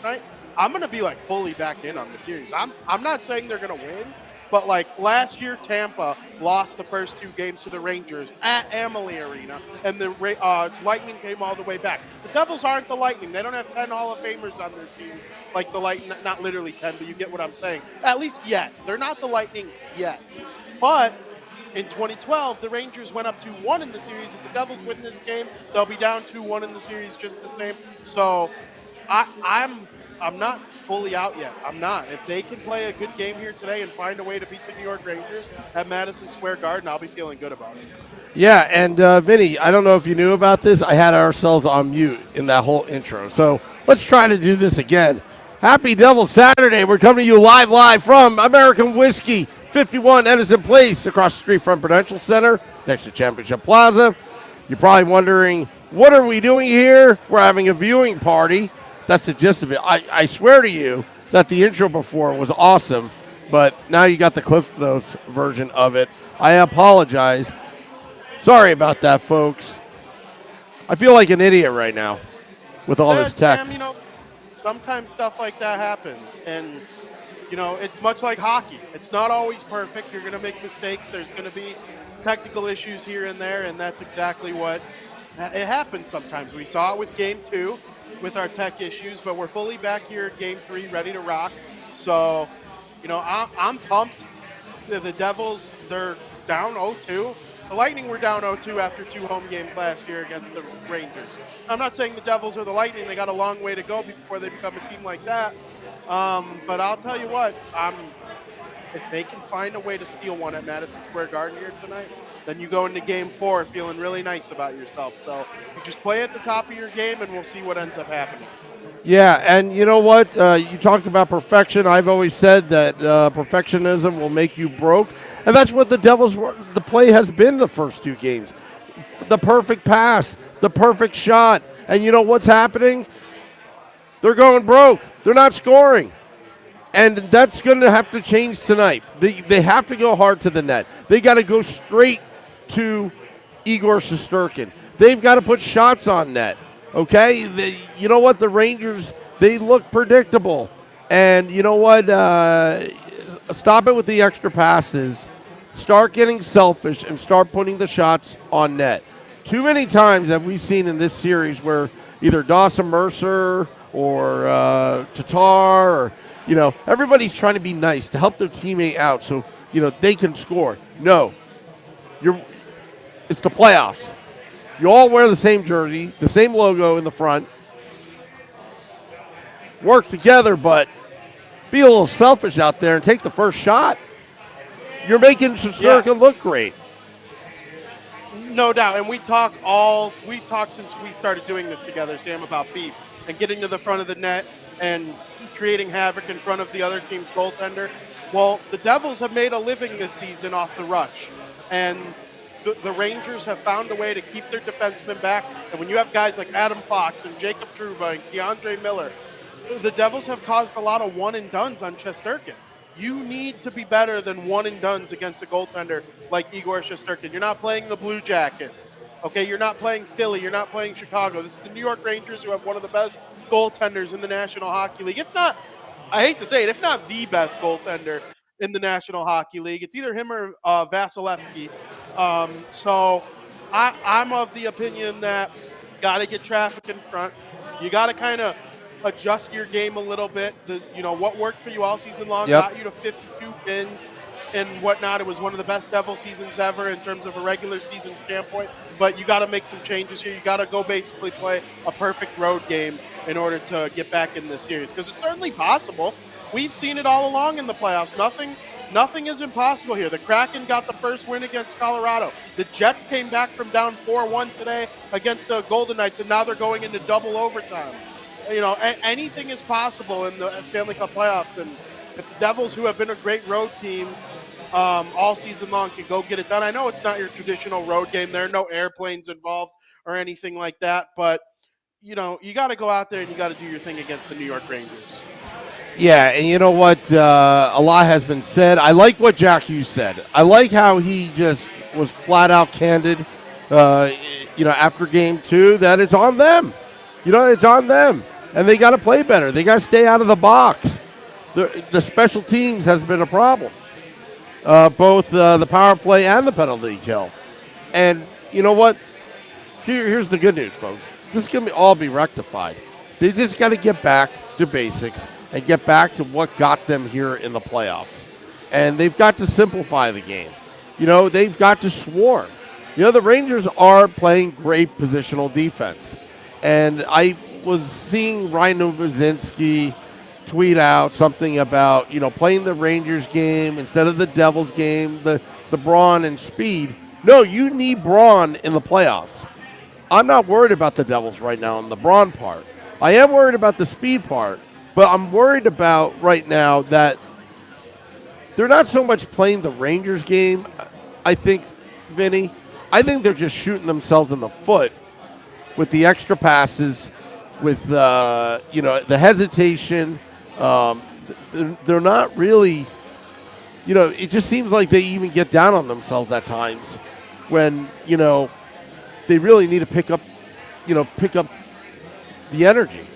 tonight, I'm going to be like fully back in on the series. I'm not saying they're going to win, but like last year, Tampa lost the first two games to the Rangers at Amalie Arena, and the Lightning came all the way back. The Devils aren't the Lightning. They don't have 10 Hall of Famers on their team like the Lightning. Not literally 10, but you get what I'm saying. At least yet. They're not the Lightning yet. But in 2012, the Rangers went up 2-1 in the series. If the Devils win this game, they'll be down 2-1 in the series just the same. So I'm not fully out yet. I'm not. If they can play a good game here today and find a way to beat the New York Rangers at Madison Square Garden, I'll be feeling good about it. Yeah, and Vinnie, I don't know if you knew about this. I had ourselves on mute in that whole intro. So let's try to do this again. Happy Devil Saturday. We're coming to you live from American Whiskey, 51 Edison Place, across the street from Prudential Center, next to Championship Plaza. You're probably wondering, what are we doing here? We're having a viewing party. That's the gist of it. I swear to you that the intro before was awesome, but now you got the Cliff Notes version of it. I apologize. Sorry about that, folks. I feel like an idiot right now with all this tech. Sam, sometimes stuff like that happens, and it's much like hockey. It's not always perfect. You're going to make mistakes. There's going to be technical issues here and there, and that's exactly what it happens sometimes. We saw it with Game 2 with our tech issues, but we're fully back here at Game 3, ready to rock. So, I'm pumped. The Devils, they're down 0-2. The Lightning were down 0-2 after 2 home games last year against the Rangers. I'm not saying the Devils or the Lightning. They got a long way to go before they become a team like that. But I'll tell you what, if they can find a way to steal one at Madison Square Garden here tonight, then you go into Game 4 feeling really nice about yourself. So you just play at the top of your game, and we'll see what ends up happening. Yeah, and you know what? You talked about perfection. I've always said that perfectionism will make you broke. And that's what the Devils, the play has been the first 2 games. The perfect pass, the perfect shot. And you know what's happening? They're going broke. They're not scoring. And that's going to have to change tonight. They have to go hard to the net. They got to go straight to Igor Shesterkin. They've got to put shots on net. Okay? You know what? The Rangers, they look predictable. And you know what? Stop it with the extra passes. Start getting selfish and start putting the shots on net. Too many times have we seen in this series where either Dawson Mercer or Tatar or, everybody's trying to be nice to help their teammate out so, they can score. No. It's the playoffs. You all wear the same jersey, the same logo in the front. Work together, but be a little selfish out there and take the first shot. You're making Shesterkin look great. No doubt. And we've talked since we started doing this together, Sam, about beef and getting to the front of the net and creating havoc in front of the other team's goaltender. Well, the Devils have made a living this season off the rush. And the Rangers have found a way to keep their defensemen back. And when you have guys like Adam Fox and Jacob Trouba and Keandre Miller, the Devils have caused a lot of one-and-dones on Shesterkin. You need to be better than one-and-dones against a goaltender like Igor Shesterkin. You're not playing the Blue Jackets. Okay, you're not playing Philly. You're not playing Chicago. This is the New York Rangers, who have one of the best goaltenders in the National Hockey League. If not, I hate to say it, if not the best goaltender in the National Hockey League. It's either him or Vasilevsky. So I'm of the opinion that you got to get traffic in front. You got to kind of adjust your game a little bit. What worked for you all season long got you to 52 wins and whatnot. It was one of the best Devil seasons ever in terms of a regular season standpoint. But you got to make some changes here. You got to go basically play a perfect road game in order to get back in this series, because it's certainly possible. We've seen it all along in the playoffs. Nothing is impossible here. The Kraken got the first win against Colorado. The Jets came back from down 4-1 today against the Golden Knights, and now they're going into double overtime. Anything is possible in the Stanley Cup playoffs, and if the Devils, who have been a great road team all season long, can go get it done. I know it's not your traditional road game. There are no airplanes involved or anything like that, but you got to go out there and you got to do your thing against the New York Rangers. Yeah, and you know what? A lot has been said. I like what Jack Hughes said. I like how he just was flat out candid, after Game 2, that it's on them. It's on them. and they got to play better. They got to stay out of the box. The special teams has been a problem, both the power play and the penalty kill. And you know what? Here's the good news, folks. This can all be rectified. They just got to get back to basics and get back to what got them here in the playoffs. And they've got to simplify the game. They've got to swarm. The Rangers are playing great positional defense. And I was seeing Ryan Novozinski tweet out something about, playing the Rangers game instead of the Devils game, the brawn and speed. No, you need brawn in the playoffs. I'm not worried about the Devils right now on the brawn part. I am worried about the speed part, but I'm worried about right now that they're not so much playing the Rangers game, I think, Vinny. I think they're just shooting themselves in the foot with the extra passes, with the hesitation. They're not really, it just seems like they even get down on themselves at times when, they really need to pick up the energy.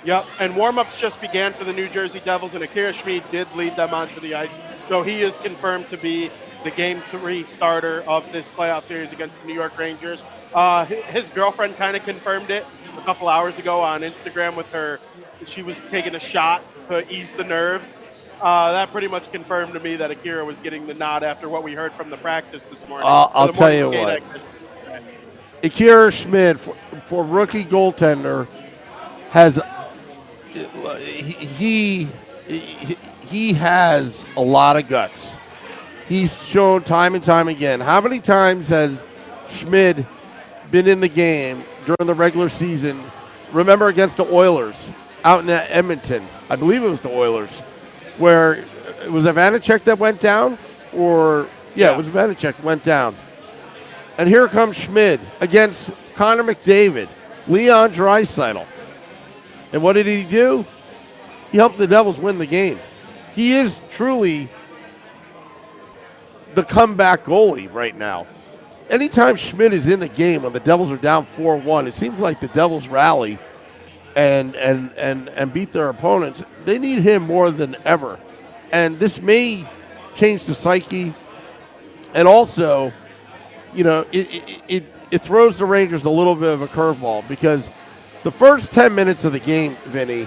Yep, and warm-ups just began for the New Jersey Devils, and Akira Schmid did lead them onto the ice. So he is confirmed to be the Game 3 starter of this playoff series against the New York Rangers. His girlfriend kind of confirmed it a couple hours ago on Instagram with her. She was taking a shot to ease the nerves. That pretty much confirmed to me that Akira was getting the nod after what we heard from the practice this morning. I'll tell you what. Akira Schmid, for rookie goaltender, has he has a lot of guts. He's shown time and time again. How many times has Schmid been in the game during the regular season? Remember against the Oilers out in Edmonton. I believe it was the Oilers, where it was Vanacek that went down, or it was Vanacek went down. And here comes Schmid against Connor McDavid, Leon Draisaitl. And what did he do? He helped the Devils win the game. He is truly the comeback goalie right now. Anytime Schmid is in the game when the Devils are down 4-1, it seems like the Devils rally and beat their opponents. They need him more than ever. And this may change the psyche. And also, it throws the Rangers a little bit of a curveball, because the first 10 minutes of the game, Vinny,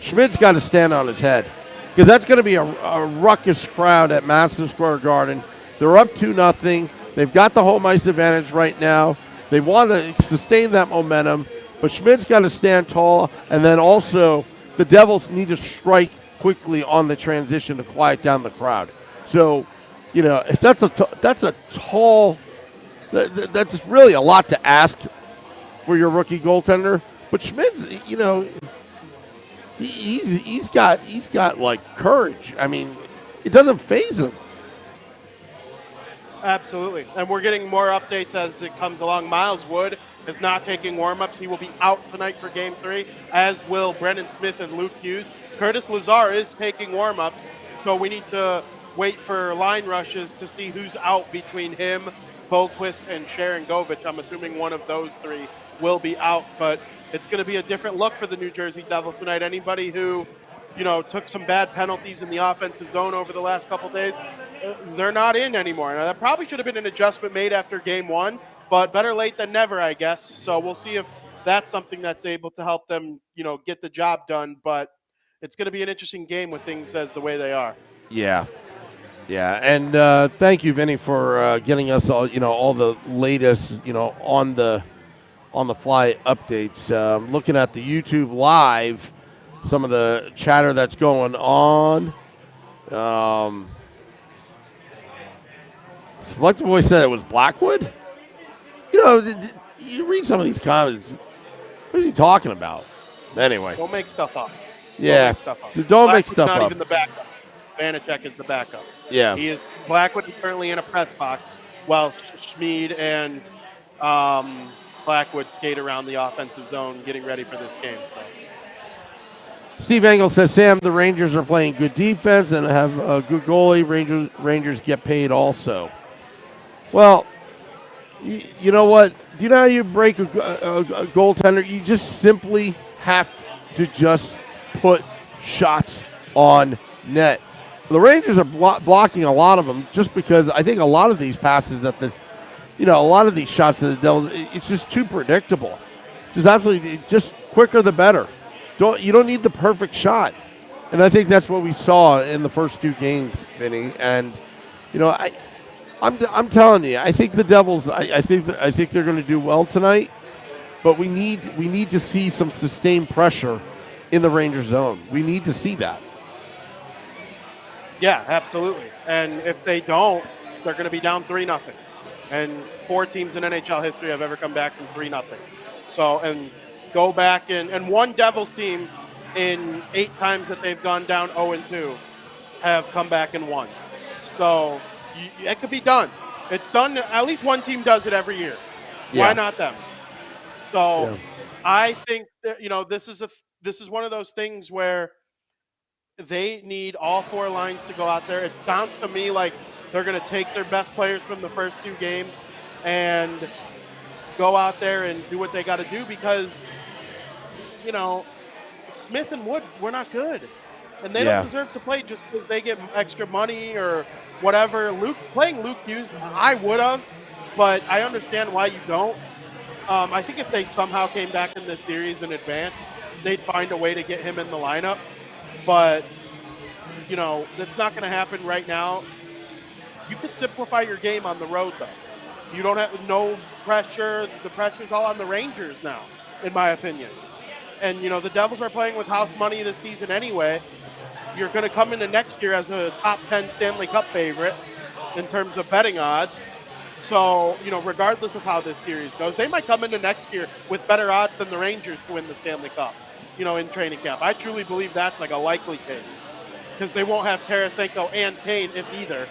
Schmid's got to stand on his head, because that's going to be a ruckus crowd at Madison Square Garden. They're up 2-0. They've got the home ice advantage right now. They want to sustain that momentum, but Schmid's got to stand tall, and then also the Devils need to strike quickly on the transition to quiet down the crowd. So, that's really a lot to ask for your rookie goaltender. But Schmid's, he's got like courage. I mean, it doesn't faze him. Absolutely. And we're getting more updates as it comes along. Miles Wood is not taking warm-ups. He will be out tonight for Game 3, as will Brendan Smith and Luke Hughes. Curtis Lazar is taking warm-ups, so we need to wait for line rushes to see who's out between him, Boquist, and Sharon Govich. I'm assuming one of those three will be out, but it's going to be a different look for the New Jersey Devils tonight. Anybody who, took some bad penalties in the offensive zone over the last couple days, they're not in anymore. Now, that probably should have been an adjustment made after Game 1, but better late than never, I guess. So we'll see if that's something that's able to help them, get the job done. But it's going to be an interesting game with things as the way they are. Yeah. Yeah, and thank you, Vinny, for getting us all the latest, on the fly updates. Looking at the YouTube live, some of the chatter that's going on. Selected Boy said it was Blackwood. You read some of these comments. What is he talking about? Anyway, don't make stuff up. Yeah, don't make stuff up. Not even the backup. Vanacek is the backup. Yeah. Blackwood is currently in a press box while Schmid and Blackwood skate around the offensive zone getting ready for this game. So. Steve Engel says, Sam, the Rangers are playing good defense and have a good goalie. Rangers get paid also. Well, you know what? Do you know how you break a goaltender? You just simply have to just put shots on net. The Rangers are blocking a lot of them just because I think a lot of these passes a lot of these shots at the Devils, it's just too predictable. Just absolutely, just quicker the better. You don't need the perfect shot, and I think that's what we saw in the first 2 games, Vinny. And I'm telling you, I think the Devils. I think they're going to do well tonight, but we need to see some sustained pressure in the Rangers zone. We need to see that. Yeah, absolutely. And if they don't, they're going to be down 3-0. And 4 teams in NHL history have ever come back from 3-0. So, and go back and one Devils team in 8 times that they've gone down 0-2 have come back and won. So it could be done. It's done. At least one team does it every year. Yeah. Why not them? So I think that, this is one of those things where they need all 4 lines to go out there. It sounds to me like they're going to take their best players from the first 2 games and go out there and do what they got to do because, Smith and Wood were not good. And they don't deserve to play just because they get extra money or whatever. Playing Luke Hughes, I would have, but I understand why you don't. I think if they somehow came back in this series in advance, they'd find a way to get him in the lineup. But, that's not going to happen right now. You could simplify your game on the road, though. You don't have no pressure. The pressure's all on the Rangers now, in my opinion. And, the Devils are playing with house money this season anyway. You're going to come into next year as a top 10 Stanley Cup favorite in terms of betting odds. So, regardless of how this series goes, they might come into next year with better odds than the Rangers to win the Stanley Cup, in training camp. I truly believe that's like a likely case because they won't have Tarasenko and Kane if either.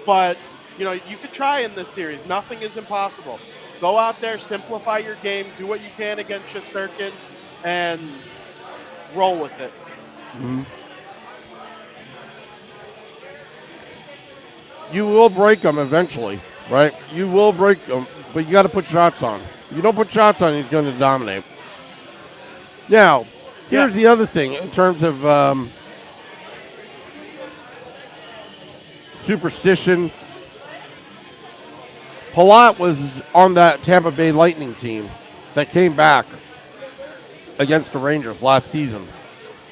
But, you could try in this series. Nothing is impossible. Go out there, simplify your game, do what you can against Shesterkin, and roll with it. Mm-hmm. You will break them eventually, right? You will break them, but you got to put shots on. If you don't put shots on, he's going to dominate. Now, here's the other thing in terms of superstition. Palat was on that Tampa Bay Lightning team that came back against the Rangers last season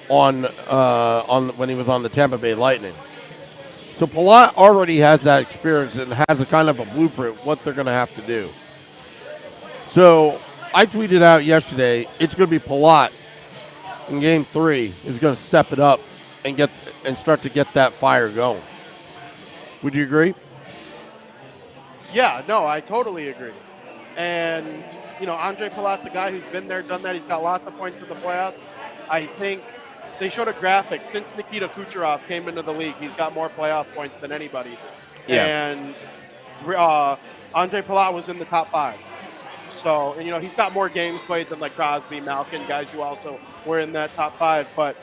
on when he was on the Tampa Bay Lightning. So Palat already has that experience and has a kind of a blueprint what they're going to have to do. So I tweeted out yesterday, it's going to be Palat in Game 3 is going to step it up and start to get that fire going. Would you agree? Yeah, no, I totally agree. And, Andre Palat's a guy who's been there, done that. He's got lots of points in the playoffs. I think they showed a graphic. Since Nikita Kucherov came into the league, he's got more playoff points than anybody. Yeah. And Andre Palat was in the top 5. So, and, he's got more games played than like Crosby, Malkin, guys who also were in that top 5. But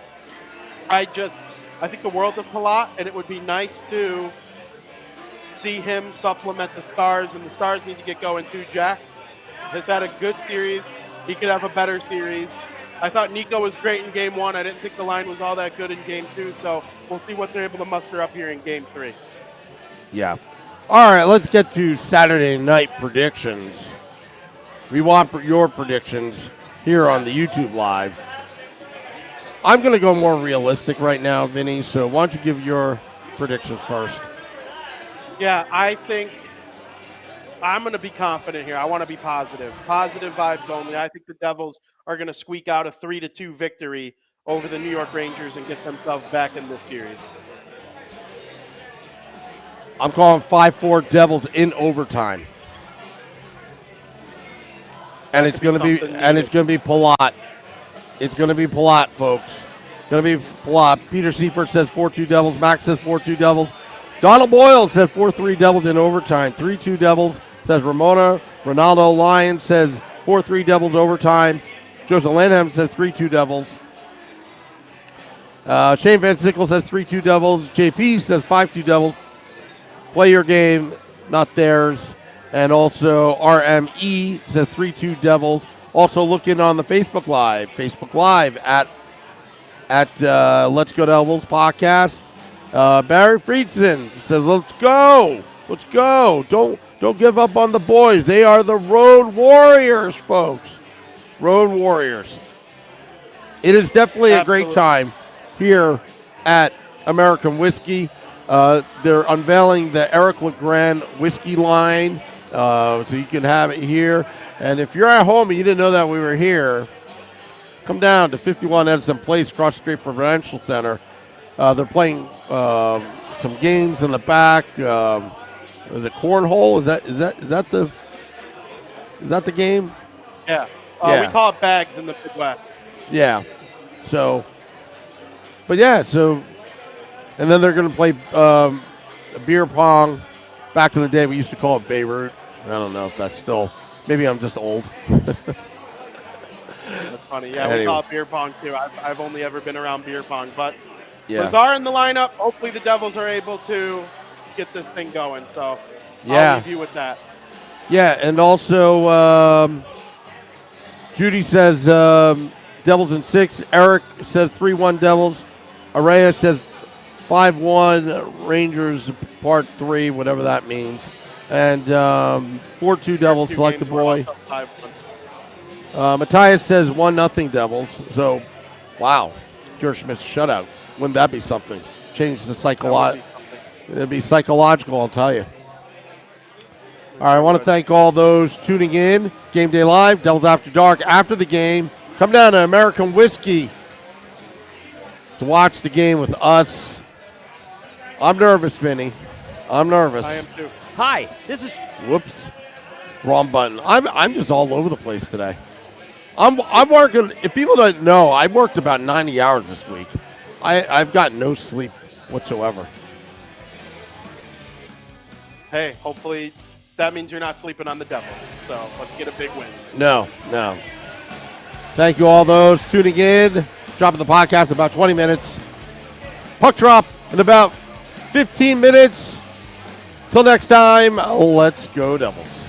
I think the world of Palat, and it would be nice to see him supplement the Stars, and the Stars need to get going too. Jack has had a good series. He could have a better series. I thought Nico was great in Game 1. I didn't think the line was all that good in Game 2, so we'll see what they're able to muster up here in Game 3. Yeah. All right, let's get to Saturday night predictions. We want your predictions here on the YouTube Live. I'm going to go more realistic right now, Vinny, so why don't you give your predictions first? Yeah, I think I'm going to be confident here. I want to be positive. Positive vibes only. I think the Devils are going to squeak out a 3-2 victory over the New York Rangers and get themselves back in this series. I'm calling 5-4 Devils in overtime. And it's going to be Palat. It's going to be Palat, folks. It's going to be Palat. Peter Seifert says 4-2 Devils. Max says 4-2 Devils. Donald Boyle says 4-3 Devils in overtime. 3-2 Devils, says Ramona. Ronaldo Lyons says 4-3 Devils overtime. Joseph Lanham says 3-2 Devils. Shane Van Sickle says 3-2 Devils. JP says 5-2 Devils. Play your game, not theirs. And also RME says 3-2 Devils. Also looking on the Facebook Live at Let's Go Devils podcast. Barry Friedson says, let's go. Don't give up on the boys. They are the Road Warriors, folks. Road Warriors. It is definitely a great time here at American Whiskey. They're unveiling the Eric LeGrand whiskey line, so you can have it here. And if you're at home and you didn't know that we were here, come down to 51 Edison Place, cross the street from Prudential Center. They're playing some games in the back. Is it cornhole? Is that the game? Yeah. Yeah. We call it bags in the Midwest. Yeah. So, and then they're going to play beer pong. Back in the day, we used to call it Beirut. I don't know if that's still. Maybe I'm just old. That's funny. Yeah, anyway. We call it beer pong too. I've only ever been around beer pong, but yeah. Lazar in the lineup. Hopefully, the Devils are able to get this thing going. So, yeah. I'll leave you with that. Yeah, and also Judy says Devils in 6. Eric says 3-1 Devils. Araya says 5-1 Rangers Part 3, whatever that means. And 4-2 Devils, select the boy. Matthias says 1-0 Devils. So, wow, George Smith's shutout. Wouldn't that be something? Change the psychological. It'd be psychological, I'll tell you. All right, I want to thank all those tuning in. Game Day Live, Devils After Dark. After the game, come down to American Whiskey to watch the game with us. I'm nervous, Vinnie. I'm nervous. I am too. Hi, this is. Whoops, wrong button. I'm just all over the place today. I'm working. If people don't know, I worked about 90 hours this week. I've got no sleep whatsoever. Hey, hopefully that means you're not sleeping on the Devils. So let's get a big win. No. Thank you all those tuning in. Dropping the podcast in about 20 minutes. Puck drop in about 15 minutes. Till next time, let's go Devils.